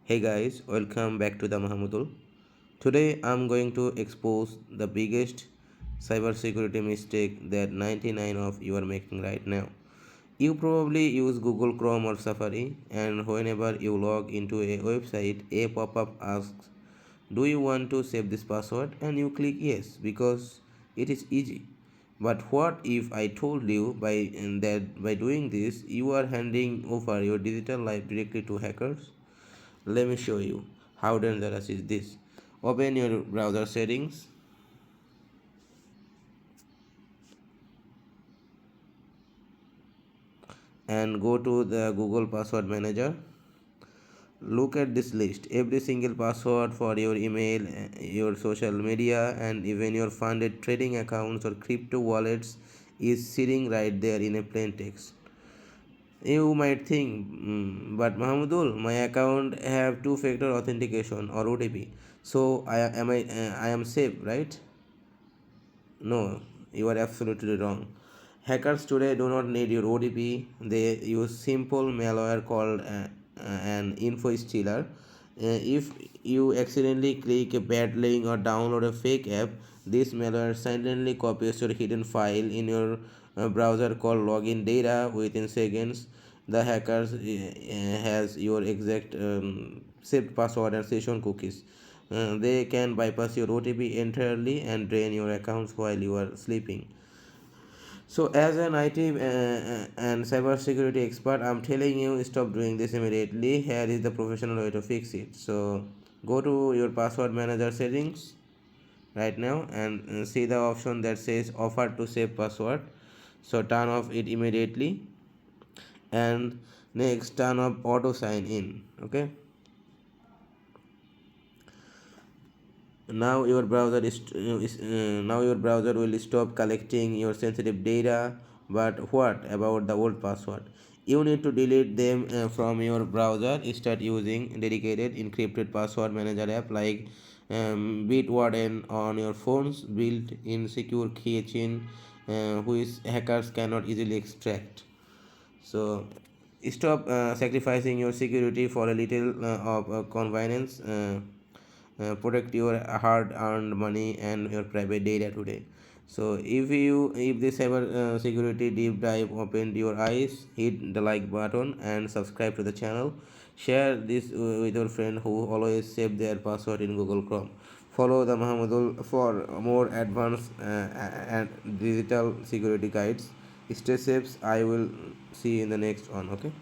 Hey guys, welcome back to the Mahmudul. Today I'm going to expose the biggest cybersecurity mistake that 99 of you are making right now. You probably use Google Chrome or Safari, and whenever you log into a website, a pop-up asks, "Do you want to save this password?" And you click yes because it is easy. But what if I told you that by doing this you are handing over your digital life directly to hackers? Let me show you how dangerous is this. Open your browser settings and go to the Google Password Manager. Look at this list. Every single password for your email, your social media, and even your funded trading accounts or crypto wallets is sitting right there in a plain text. You might think, but Mahmudul, my account have two-factor authentication or OTP, so I am safe, right? No, you are absolutely wrong. Hackers today do not need your OTP. They use simple malware called an info stealer. If you accidentally click a bad link or download a fake app, this malware silently copies your hidden file in your browser called login data within seconds. The hackers has your exact saved password and session cookies. They can bypass your OTP entirely and drain your accounts while you are sleeping. So, as an IT and cybersecurity expert, I'm telling you stop doing this immediately. Here is the professional way to fix it. So, go to your password manager settings right now and see the option that says offer to save password. So, turn off it immediately and next turn off auto sign in. Okay. Now your browser will stop collecting your sensitive data. But what about the old password? You need to delete them from your browser. Start using dedicated encrypted password manager app like bitwarden on your phones, built in secure keychain which hackers cannot easily extract. So stop sacrificing your security for a little of convenience. Protect your hard-earned money and your private data today. So if this cyber security deep dive opened your eyes, hit the like button and subscribe to the channel. Share this with your friend who always save their password in Google Chrome. Follow the Mahmudul for more advanced and digital security guides. Stay safe. I will see you in the next one. Okay.